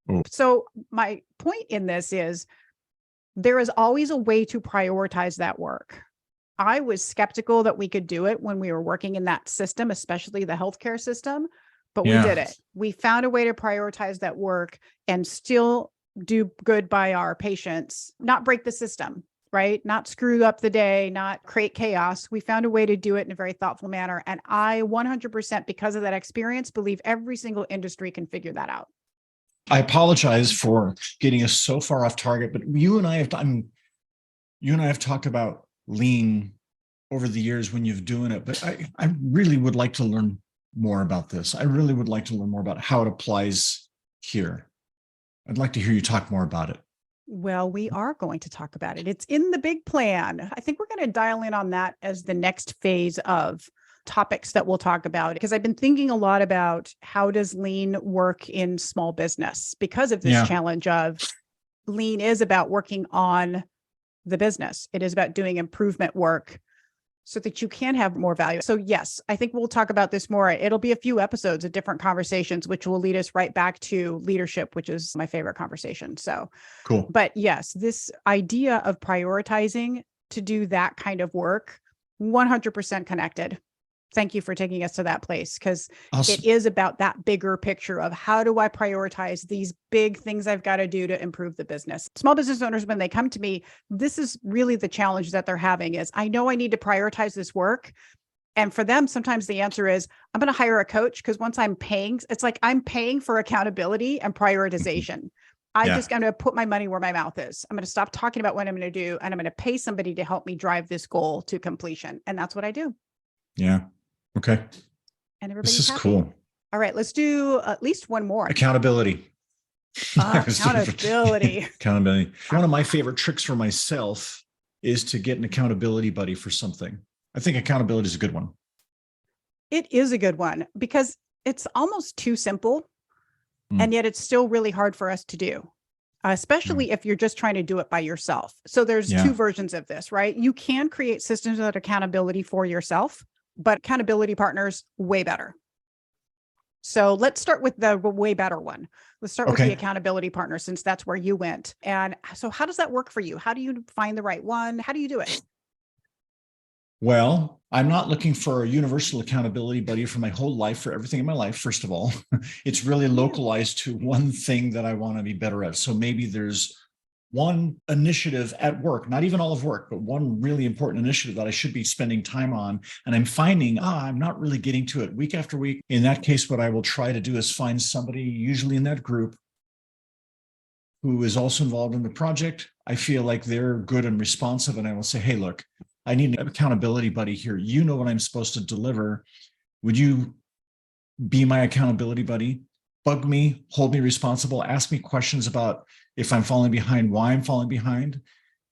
Oh. So my point in this is there is always a way to prioritize that work. I was skeptical that we could do it when we were working in that system, especially the healthcare system, but we did it. We found a way to prioritize that work and still do good by our patients, not break the system, right? Not screw up the day, not create chaos. We found a way to do it in a very thoughtful manner. And I 100%, because of that experience, believe every single industry can figure that out. I apologize for getting us so far off target, but you and I have talked about lean over the years when you've doing it, but I really would like to learn more about this. I really would like to learn more about how it applies here. I'd like to hear you talk more about it. Well, we are going to talk about it. It's in the big plan. I think we're going to dial in on that as the next phase of topics that we'll talk about, because I've been thinking a lot about how does lean work in small business because of this challenge of lean is about working on the business. It is about doing improvement work so that you can have more value. So yes, I think we'll talk about this more. It'll be a few episodes of different conversations, which will lead us right back to leadership, which is my favorite conversation. So Cool. but yes, this idea of prioritizing to do that kind of work, 100% connected. Thank you for taking us to that place, because Awesome. it is about that bigger picture of how do I prioritize these big things I've got to do to improve the business. Small business owners, when they come to me, this is really the challenge that they're having is, I know I need to prioritize this work. And for them, sometimes the answer is, I'm going to hire a coach, because once I'm paying, it's like I'm paying for accountability and prioritization. I'm Yeah. just going to put my money where my mouth is. I'm going to stop talking about what I'm going to do, and I'm going to pay somebody to help me drive this goal to completion. And that's what I do. Yeah. Okay. And everybody's This is happy. cool. All right, let's do at least one more. Accountability. Accountability. Accountability. One of my favorite tricks for myself is to get an accountability buddy for something. I think accountability is a good one. It is a good one because it's almost too simple, and yet it's still really hard for us to do, especially if you're just trying to do it by yourself. So there's two versions of this, right? You can create systems of accountability for yourself, but accountability partners, way better. So let's start with the way better one. Let's start with the accountability partner, since that's where you went. And so how does that work for you? How do you find the right one? How do you do it? Well, I'm not looking for a universal accountability buddy for my whole life, for everything in my life. First of all, it's really localized to one thing that I want to be better at. So maybe there's one initiative at work, not even all of work, but one really important initiative that I should be spending time on. And I'm finding, I'm not really getting to it week after week. In that case, what I will try to do is find somebody, usually in that group, who is also involved in the project. I feel like they're good and responsive. And I will say, hey, look, I need an accountability buddy here. You know what I'm supposed to deliver. Would you be my accountability buddy? Bug me, hold me responsible, ask me questions about if I'm falling behind, why I'm falling behind.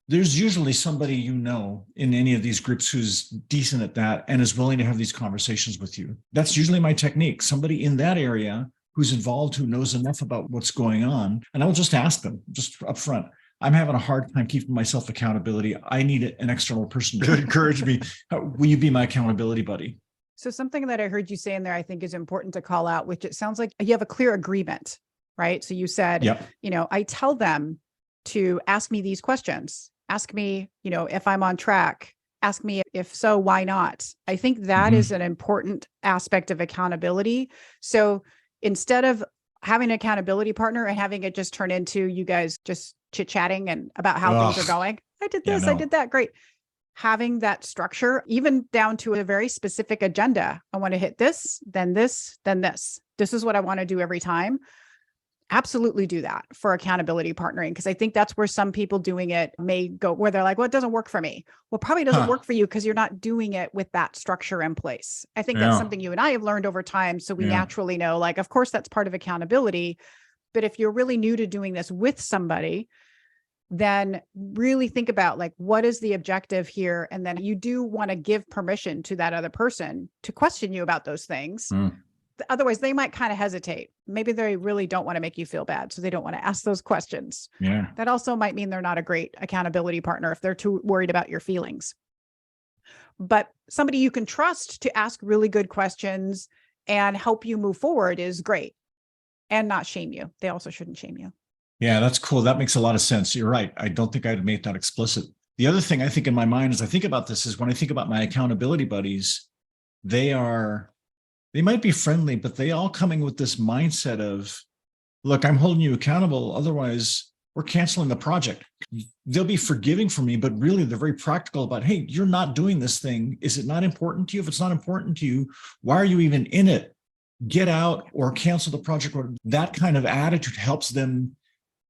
There's usually somebody you know in any of these groups who's decent at that and is willing to have these conversations with you. That's usually my technique. Somebody in that area who's involved, who knows enough about what's going on. And I will just ask them just up front. I'm having a hard time keeping myself accountability. I need an external person to encourage me. Will you be my accountability buddy? So something that I heard you say in there, I think is important to call out, which it sounds like you have a clear agreement, right? So you said, I tell them to ask me these questions, ask me, if I'm on track, ask me if so, why not? I think that is an important aspect of accountability. So instead of having an accountability partner and having it just turn into you guys just chit-chatting and about how things are going, I did this, I did that, great. Having that structure, even down to a very specific agenda. I want to hit this, then this, then this. This is what I want to do every time. Absolutely do that for accountability partnering, because I think that's where some people doing it may go, where they're like, well, it doesn't work for me. Well, probably doesn't work for you because you're not doing it with that structure in place. I think that's something you and I have learned over time. So we naturally know, like, of course, that's part of accountability. But if you're really new to doing this with somebody, then really think about, like, what is the objective here? And then you do want to give permission to that other person to question you about those things. Otherwise, they might kind of hesitate. Maybe they really don't want to make you feel bad, so they don't want to ask those questions. That also might mean they're not a great accountability partner if they're too worried about your feelings. But somebody you can trust to ask really good questions and help you move forward is great, and not shame you. They also shouldn't shame you. Yeah, that's cool. That makes a lot of sense. You're right. I don't think I'd make that explicit. The other thing I think in my mind as I think about this is when I think about my accountability buddies, they might be friendly, but they all coming with this mindset of, look, I'm holding you accountable. Otherwise, we're canceling the project. They'll be forgiving for me, but really they're very practical about, hey, you're not doing this thing. Is it not important to you? If it's not important to you, why are you even in it? Get out or cancel the project. Or that kind of attitude helps them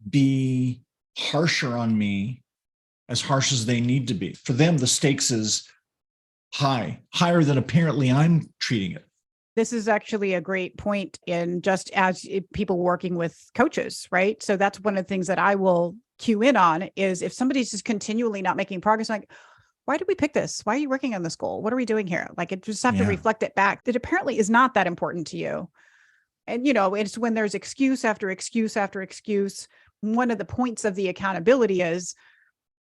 be harsher on me, as harsh as they need to be. For them, the stakes is higher than apparently I'm treating it. This is actually a great point in just as people working with coaches, right? So that's one of the things that I will cue in on is if somebody's just continually not making progress, like, why did we pick this? Why are you working on this goal? What are we doing here? Like, it just have to reflect it back that apparently is not that important to you. And, it's when there's excuse after excuse after excuse. one of the points of the accountability is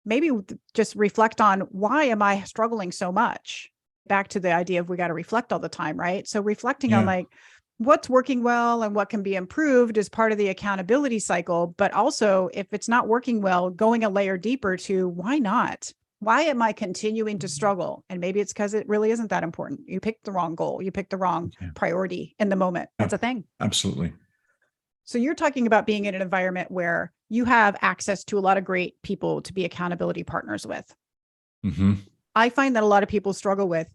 maybe just reflect on, why am I struggling so much? Back to the idea of we got to reflect all the time, right? So reflecting on like what's working well and what can be improved is part of the accountability cycle. But also, if it's not working well, going a layer deeper to why not? Why am I continuing to struggle? And maybe it's because it really isn't that important. You picked the wrong goal. You picked the wrong priority in the moment. That's a thing. Absolutely. So you're talking about being in an environment where you have access to a lot of great people to be accountability partners with. Mm-hmm. I find that a lot of people struggle with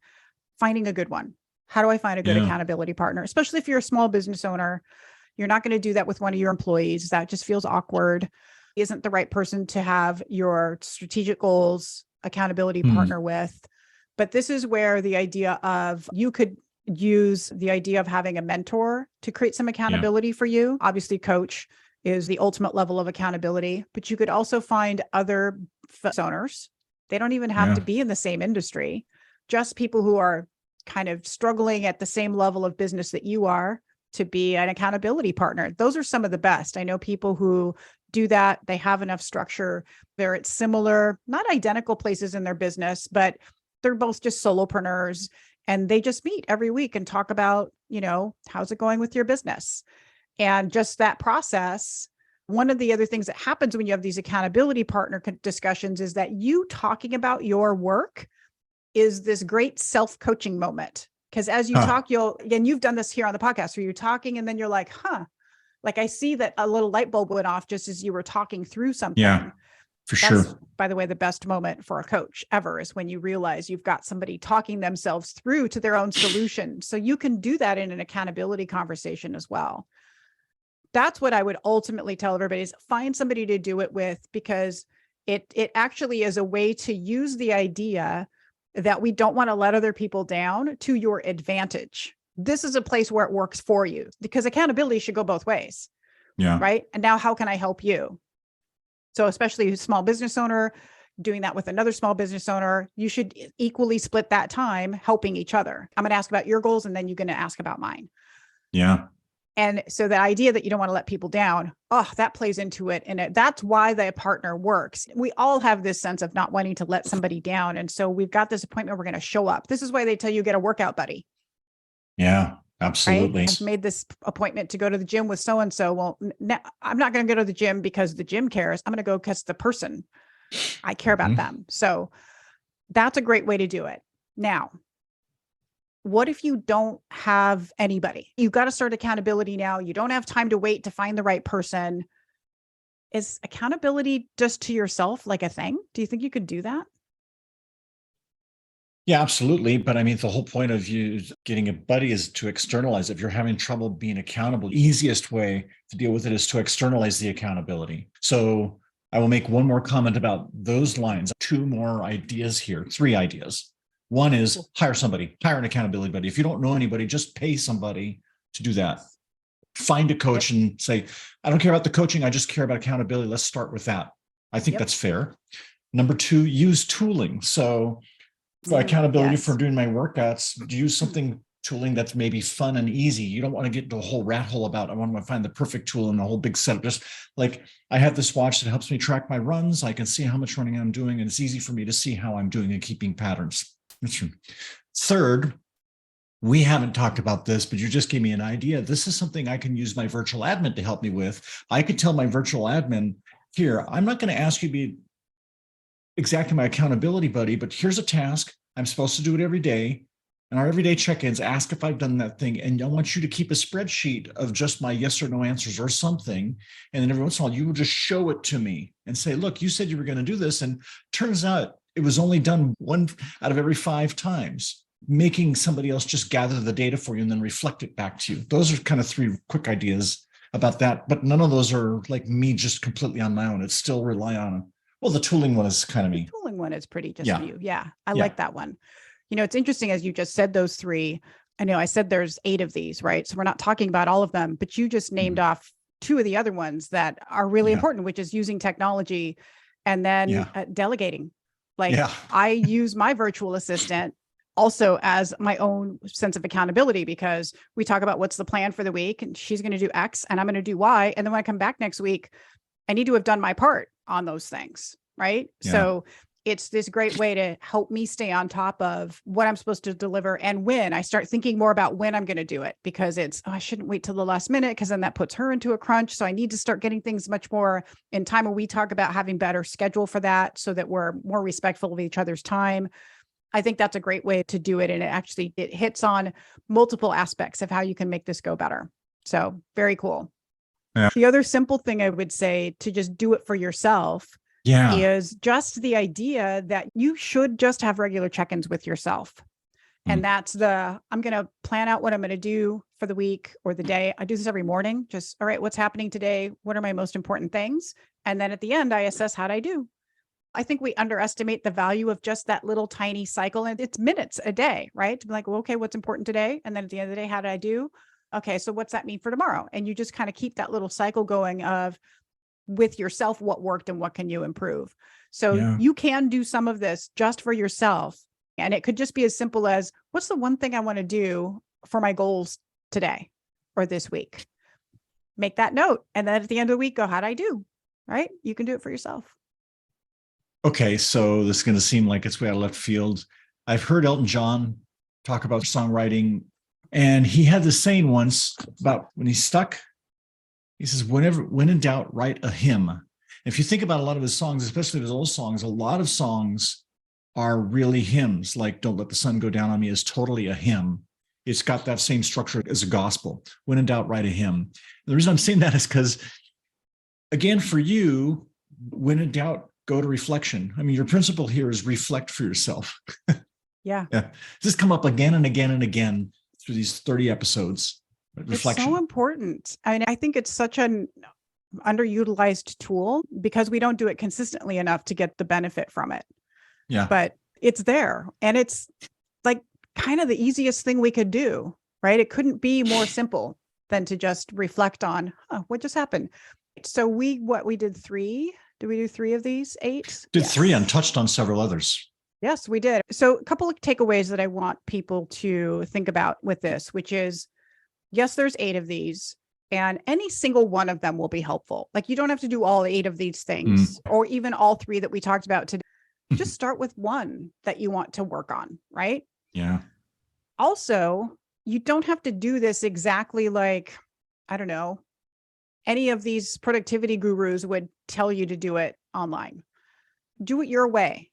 finding a good one. How do I find a good accountability partner? Especially if you're a small business owner, you're not going to do that with one of your employees. That just feels awkward. Isn't the right person to have your strategic goals accountability partner with. But this is where the idea of, you could use the idea of having a mentor to create some accountability for you. Obviously, coach is the ultimate level of accountability, but you could also find other owners. They don't even have to be in the same industry, just people who are kind of struggling at the same level of business that you are, to be an accountability partner. Those are some of the best. I know people who do that. They have enough structure. They're at similar, not identical places in their business, but they're both just solopreneurs, and they just meet every week and talk about, how's it going with your business? And just that process. One of the other things that happens when you have these accountability partner discussions is that you talking about your work is this great self-coaching moment. Because as you talk, you've done this here on the podcast, where you're talking and then you're like, like I see that a little light bulb went off just as you were talking through something. Yeah, for sure. By the way, the best moment for a coach ever is when you realize you've got somebody talking themselves through to their own solution. So you can do that in an accountability conversation as well. That's what I would ultimately tell everybody, is find somebody to do it with, because it actually is a way to use the idea that we don't want to let other people down to your advantage. This is a place where it works for you, because accountability should go both ways. Yeah. Right. And now, how can I help you? So especially a small business owner doing that with another small business owner, you should equally split that time helping each other. I'm going to ask about your goals, and then you're going to ask about mine. Yeah. And so the idea that you don't want to let people down, that plays into it. And that's why the partner works. We all have this sense of not wanting to let somebody down. And so we've got this appointment, we're going to show up. This is why they tell you get a workout buddy. Yeah, absolutely. Right? I've made this appointment to go to the gym with so-and-so. Well, I'm not going to go to the gym because the gym cares. I'm going to go because the person, I care about them. So that's a great way to do it. Now, what if you don't have anybody? You've got to start accountability now. You don't have time to wait to find the right person. Is accountability just to yourself like a thing? Do you think you could do that? Yeah, absolutely. But I mean, the whole point of you getting a buddy is to externalize. If you're having trouble being accountable, the easiest way to deal with it is to externalize the accountability. So I will make one more comment about those lines. 2 more ideas here, 3 ideas. One is hire somebody, hire an accountability buddy. If you don't know anybody, just pay somebody to do that. Find a coach and say, I don't care about the coaching. I just care about accountability. Let's start with that. I think that's fair. Number 2, use tooling. So for accountability for doing my workouts, use something tooling that's maybe fun and easy. You don't want to get into a whole rat hole about, I want to find the perfect tool and a whole big setup. Just like, I have this watch that helps me track my runs. I can see how much running I'm doing, and it's easy for me to see how I'm doing and keeping patterns. Third, we haven't talked about this, but you just gave me an idea. This is something I can use my virtual admin to help me with. I could tell my virtual admin, here, I'm not going to ask you to be exactly my accountability buddy, but here's a task. I'm supposed to do it every day. And our everyday check-ins, ask if I've done that thing. And I want you to keep a spreadsheet of just my yes or no answers or something. And then every once in a while, you will just show it to me and say, look, you said you were going to do this. And turns out it was only done 1 out of every 5 times, making somebody else just gather the data for you and then reflect it back to you. Those are kind of 3 quick ideas about that. But none of those are like me just completely on my own. It's still rely on, well, the tooling one is kind of me. The tooling one is pretty just you. Yeah. I like that one. It's interesting, as you just said, those 3, I know I said there's 8 of these, right? So we're not talking about all of them, but you just named off 2 of the other ones that are really important, which is using technology and then delegating. Like I use my virtual assistant also as my own sense of accountability, because we talk about what's the plan for the week, and she's going to do X and I'm going to do Y. And then when I come back next week, I need to have done my part on those things, right? Yeah. So it's this great way to help me stay on top of what I'm supposed to deliver. And when I start thinking more about when I'm going to do it, because it's, I shouldn't wait till the last minute, because then that puts her into a crunch. So I need to start getting things much more in time. And we talk about having better schedule for that so that we're more respectful of each other's time. I think that's a great way to do it. And it hits on multiple aspects of how you can make this go better. So very cool. Yeah. The other simple thing I would say to just do it for yourself is just the idea that you should just have regular check-ins with yourself. And that's I'm going to plan out what I'm going to do for the week or the day. I do this every morning. Just, all right, what's happening today? What are my most important things? And then at the end, I assess how I do. I think we underestimate the value of just that little tiny cycle. And it's minutes a day, right? To be like, well, okay, what's important today? And then at the end of the day, how did I do? Okay, so what's that mean for tomorrow? And you just kind of keep that little cycle going of with yourself, what worked and what can you improve? So you can do some of this just for yourself. And it could just be as simple as, what's the one thing I want to do for my goals today or this week? Make that note. And then at the end of the week, go, how'd I do? Right? You can do it for yourself. Okay, so this is going to seem like it's way out of left field. I've heard Elton John talk about songwriting, and he had this saying once about when he's stuck. He says, when in doubt, write a hymn. If you think about a lot of his songs, especially his old songs, a lot of songs are really hymns. Like Don't Let the Sun Go Down on Me is totally a hymn. It's got that same structure as a gospel. When in doubt, write a hymn. And the reason I'm saying that is because, again, for you, when in doubt, go to reflection. I mean, your principle here is reflect for yourself. Yeah. This come up again and again and again through these 30 episodes. Reflection. It's so important. I mean, I think it's such an underutilized tool because we don't do it consistently enough to get the benefit from it. Yeah. But it's there. And it's like kind of the easiest thing we could do, right? It couldn't be more simple than to just reflect on, what just happened? So we did 3. Did we do 3 of these 8? Did 3 and touched on several others. Yes, we did. So a couple of takeaways that I want people to think about with this, which is, yes, there's 8 of these, and any single one of them will be helpful. Like you don't have to do all 8 of these things or even all 3 that we talked about today. Just start with one that you want to work on, right? Yeah. Also, you don't have to do this exactly like, I don't know, any of these productivity gurus would tell you to do it online. Do it your way.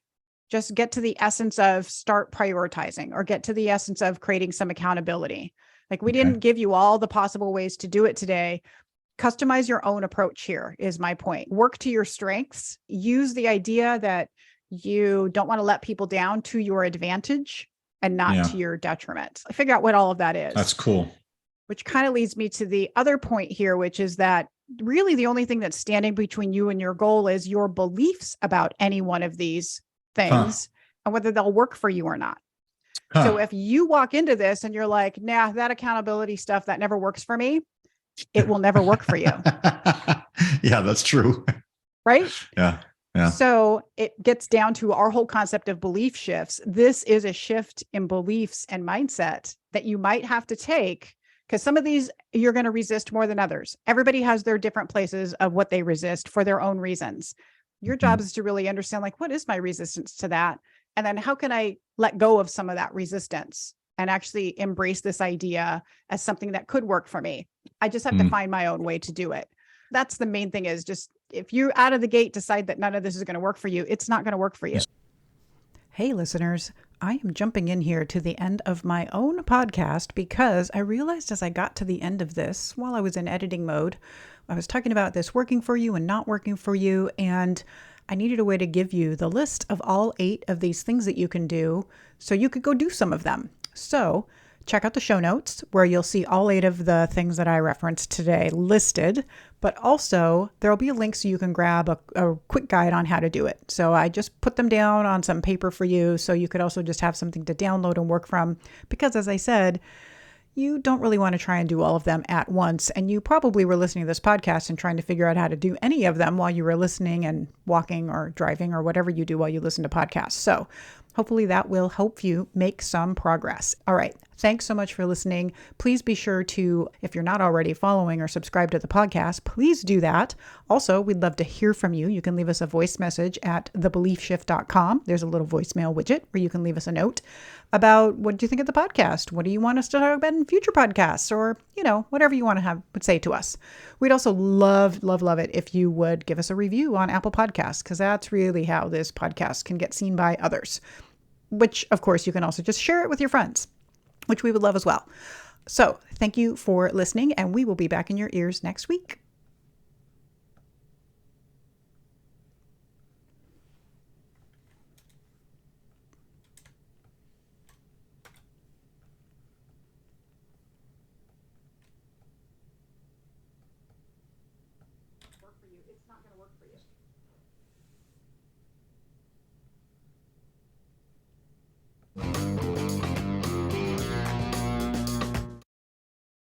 Just get to the essence of start prioritizing or get to the essence of creating some accountability. Like we didn't give you all the possible ways to do it today. Customize your own approach here is my point. Work to your strengths. Use the idea that you don't want to let people down to your advantage and not to your detriment. Figure out what all of that is. That's cool. Which kind of leads me to the other point here, which is that really the only thing that's standing between you and your goal is your beliefs about any one of these things and whether they'll work for you or not. So if you walk into this and you're like, nah, that accountability stuff, that never works for me, it will never work for you. Yeah, that's true. Right? Yeah. Yeah. So it gets down to our whole concept of belief shifts. This is a shift in beliefs and mindset that you might have to take because some of these you're going to resist more than others. Everybody has their different places of what they resist for their own reasons. Your job is to really understand, like, what is my resistance to that? And then how can I let go of some of that resistance and actually embrace this idea as something that could work for me? I just have to find my own way to do it. That's the main thing is just if you out of the gate decide that none of this is going to work for you, it's not going to work for you. Hey, listeners, I am jumping in here to the end of my own podcast because I realized as I got to the end of this, while I was in editing mode, I was talking about this working for you and not working for you. And I needed a way to give you the list of all 8 of these things that you can do so you could go do some of them. So check out the show notes where you'll see all 8 of the things that I referenced today listed, but also there'll be a link so you can grab a quick guide on how to do it. So I just put them down on some paper for you so you could also just have something to download and work from because as I said, you don't really want to try and do all of them at once. And you probably were listening to this podcast and trying to figure out how to do any of them while you were listening and walking or driving or whatever you do while you listen to podcasts. So hopefully that will help you make some progress. All right. Thanks so much for listening. Please be sure to, if you're not already following or subscribed to the podcast, please do that. Also, we'd love to hear from you. You can leave us a voice message at thebeliefshift.com. There's a little voicemail widget where you can leave us a note about what do you think of the podcast? What do you want us to talk about in future podcasts? Or, whatever you want to would say to us. We'd also love it if you would give us a review on Apple Podcasts, because that's really how this podcast can get seen by others, which of course you can also just share it with your friends, which we would love as well. So thank you for listening, and we will be back in your ears next week. It's not going to work for you.